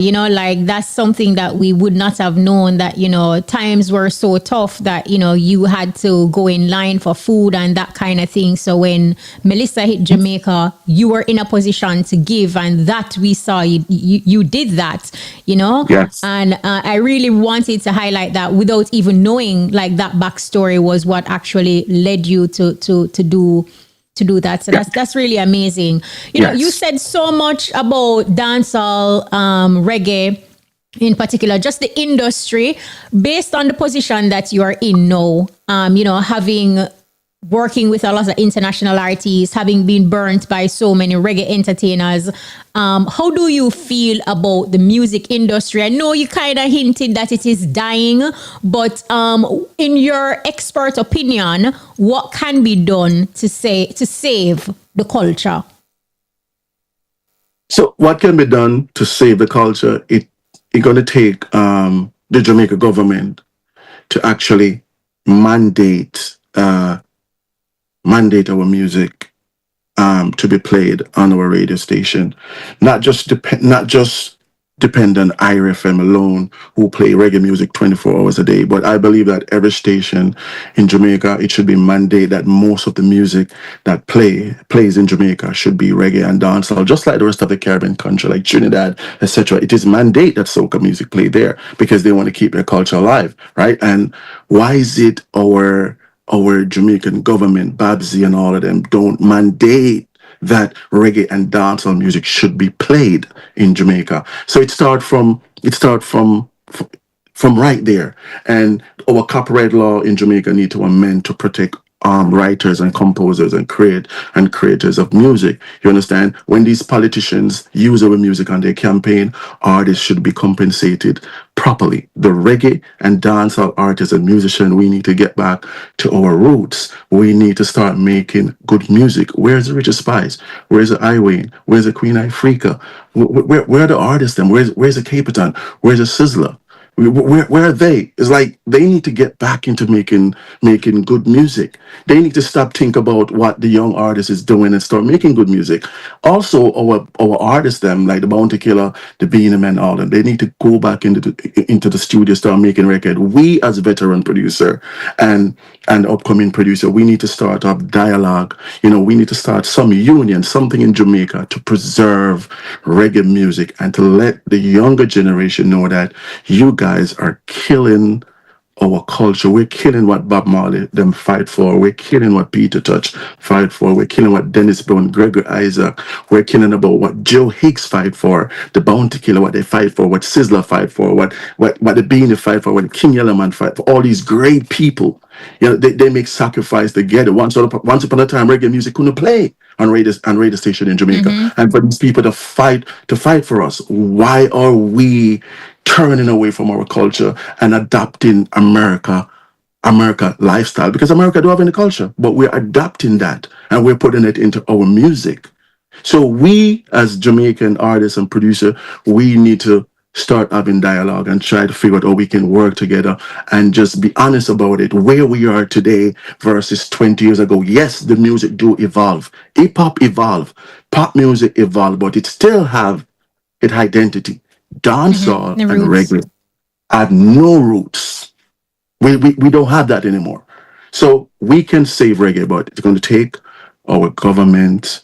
Like that's something that we would not have known, that, times were so tough that, you had to go in line for food and that kind of thing. So when Melissa hit Jamaica, you were in a position to give, and that we saw you did that. Yes. And I really wanted to highlight that without even knowing like that backstory was what actually led you to do that. So that's really amazing. You said so much about dancehall, reggae in particular, just the industry, based on the position that you are in now, having working with a lot of international artists, having been burnt by so many reggae entertainers. How do you feel about the music industry? I know you kind of hinted that it is dying, but in your expert opinion, what can be done to save the culture? So what can be done to save the culture? It's going to take the Jamaica government to actually mandate our music to be played on our radio station, not just depend on IRFM alone, who play reggae music 24 hours a day. But I believe that every station in Jamaica, it should be mandate that most of the music that plays in Jamaica should be reggae and dancehall, just like the rest of the Caribbean country, like Trinidad, etc. It is mandate that soca music play there because they want to keep their culture alive, right? And why is it our Jamaican government, Babsy and all of them, don't mandate that reggae and dancehall music should be played in Jamaica? So it start from right there. And our copyright law in Jamaica need to amend to protect writers and composers and creators of music. You understand? When these politicians use our music on their campaign, artists should be compensated properly. The reggae and dancehall artists and musicians, we need to get back to our roots. We need to start making good music. Where's the Richard Spice? Where's the Iwayne? Where's the Queen Ifrica? Where are the artists then? Where's the Capitan? Where's the Sizzler? Where are they? It's like they need to get back into making good music. They need to stop think about what the young artist is doing and start making good music. Also, our artists, them like the Bounty Killer, the Beanie Man, all them, they need to go back into the studio, start making record. We as veteran producer and upcoming producer, we need to start up dialogue. We need to start some union, something in Jamaica to preserve reggae music and to let the younger generation know that you guys are killing our culture. We're killing what Bob Marley them fight for. We're killing what Peter Touch fight for. We're killing what Dennis Brown, Gregory Isaac. We're killing about what Joe Hicks fight for. The Bounty Killer, what they fight for. What Sizzler fight for. What the Beanie fight for. What King Yellowman fight for. All these great people. They make sacrifice together. Once upon a time, reggae music couldn't play on radio station in Jamaica. And for these people to fight for us, why are we turning away from our culture and adopting America lifestyle? Because America don't have any culture, but we're adopting that and we're putting it into our music. So we, as Jamaican artists and producer, we need to start having dialogue and try to figure out how we can work together and just be honest about it. Where we are today versus 20 years ago. Yes, the music do evolve. Hip-hop evolve. Pop music evolve, but it still have its identity. Dancehall and reggae have no roots. We don't have that anymore. So we can save reggae, but it's going to take our government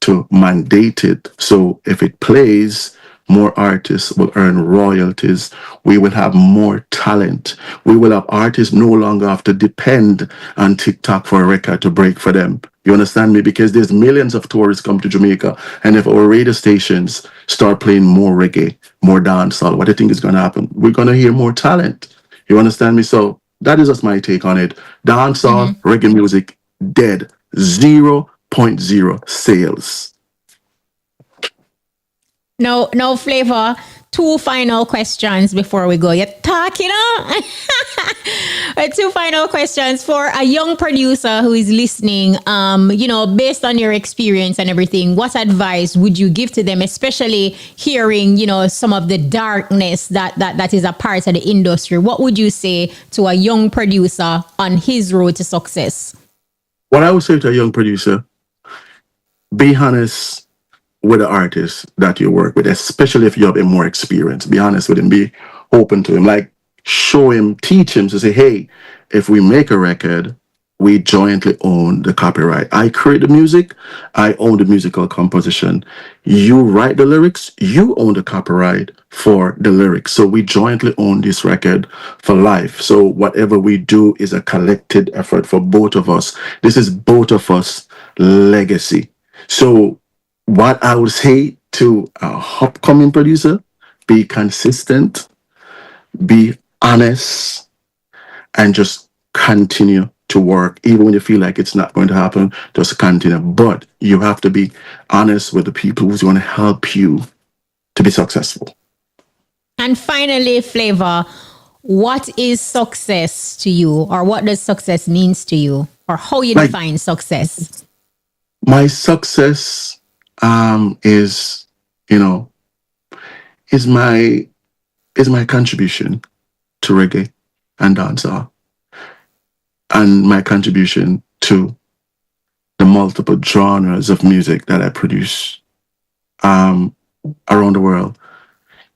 to mandate it. So if it plays, more artists will earn royalties. We will have more talent. We will have artists no longer have to depend on TikTok for a record to break for them. You understand me? Because there's millions of tourists come to Jamaica. And if our radio stations start playing more reggae, more dancehall, what do you think is going to happen? We're going to hear more talent. You understand me? So that is just my take on it. Dancehall, reggae music, dead. 0.0 sales. No Flava. Two final questions before we go. You're talking, Two final questions for a young producer who is listening. Based on your experience and everything, what advice would you give to them, especially hearing, some of the darkness that is a part of the industry? What would you say to a young producer on his road to success? What I would say to a young producer, be honest with the artist that you work with, especially if you have more experience. Be honest with him. Be open to him. Like, show him, teach him to say, hey, if we make a record, we jointly own the copyright. I create the music, I own the musical composition. You write the lyrics, you own the copyright for the lyrics. So we jointly own this record for life. So whatever we do is a collected effort for both of us. This is both of us legacy. So what I would say to a upcoming producer, be consistent, be honest, and just continue to work. Even when you feel like it's not going to happen, just continue. But you have to be honest with the people who's going to help you to be successful. And finally, FLAVA, what is success to you, or what does success means to you, or how you define success? My success is, is my contribution to reggae and dancehall, and my contribution to the multiple genres of music that I produce around the world,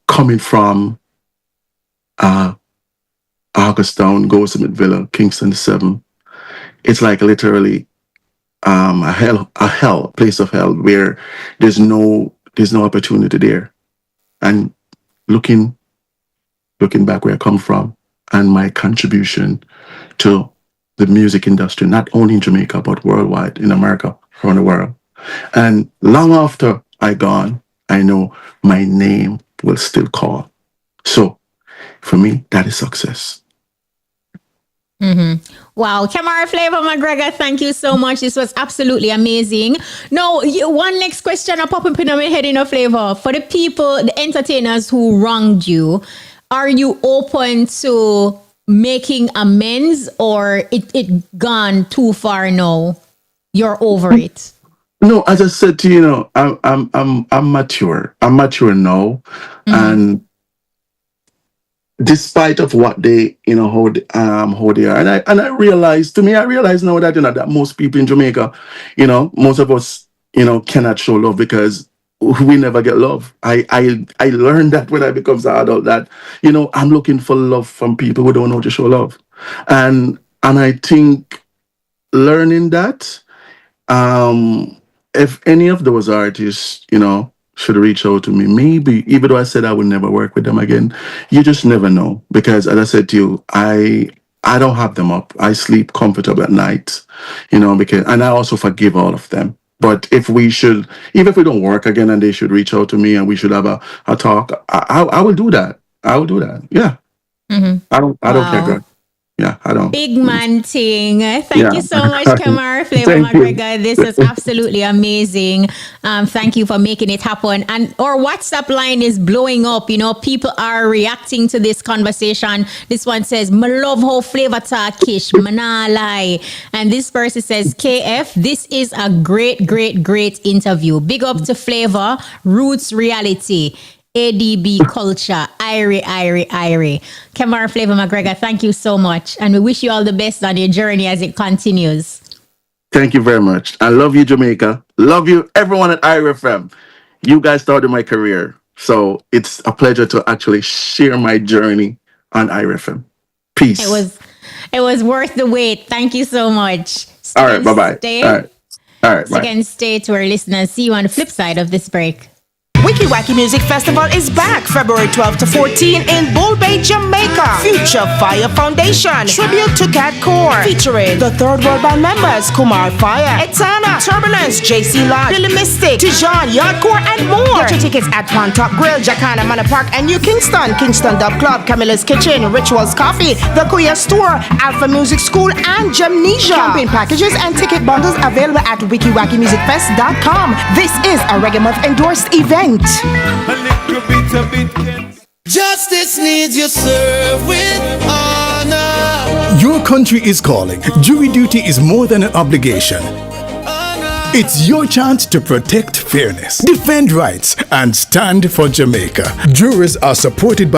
coming from Augustown, Goldsmith Villa, Kingston 7. It's like literally a place of hell where there's no opportunity there. And looking back where I come from and my contribution to the music industry, not only in Jamaica, but worldwide, in America, around the world. And long after I gone, I know my name will still call. So for me, that is success. Mm-hmm. Wow. KEMAR, FLAVA, McGregor, thank you so much. This was absolutely amazing. Now, one next question I pop up in my head in a FLAVA. For the people, the entertainers who wronged you, are you open to making amends, or it gone too far now? You're over it? No, as I said to you, I'm mature. I'm mature now, and despite of what they, how they are, and I realize now that that most people in Jamaica, most of us, cannot show love because we never get love. I learned that when I become an adult that I'm looking for love from people who don't know to show love, and I think learning that, if any of those artists, should reach out to me, maybe, even though I said I would never work with them again, you just never know. Because as I said to you, I don't have them up. I sleep comfortable at night, because, and I also forgive all of them. But if we should, even if we don't work again and they should reach out to me and we should have a talk, I will do that. I will do that. Yeah. Mm-hmm. I don't care, girl. Yeah, I don't. Big man thing. Thank you so much, KEMAR, FLAVA, McGregor. This is absolutely amazing. Thank you for making it happen. And our WhatsApp line is blowing up. People are reacting to this conversation. This one says, "My love how FLAVA talk kish, mana lie." And this person says, "KF, this is a great, great, great interview. Big up to FLAVA, Roots Reality. ADB culture, Irie. KEMAR, FLAVA, McGregor, thank you so much. And we wish you all the best on your journey as it continues. Thank you very much. I love you, Jamaica. Love you, everyone at IRFM. You guys started my career. So it's a pleasure to actually share my journey on IRFM. Peace. It was worth the wait. Thank you so much. All right, bye-bye. All right, bye. Again, stay to our listeners. See you on the flip side of this break. Wiki Wacky Music Festival is back February 12 to 14 in Bull Bay, Jamaica. Future Fire Foundation, tribute to Cat Core, featuring the Third World Band members Kumar Fire, Etana, Turbulence, JC Lodge, Billy Mystic, Tijan, Yardcore, and more. Get your tickets at Pond Top Grill, Jacana Manor Park, and New Kingston, Kingston Dub Club, Camilla's Kitchen, Rituals Coffee, The Kuya Store, Alpha Music School, and Jamnesia. Campaign packages and ticket bundles available at wikywackymusicfest.com. This is a Reggae Month endorsed event. Justice needs you served with honor. Your country is calling. Jury duty is more than an obligation. It's your chance to protect fairness, defend rights, and stand for Jamaica. Jurors are supported by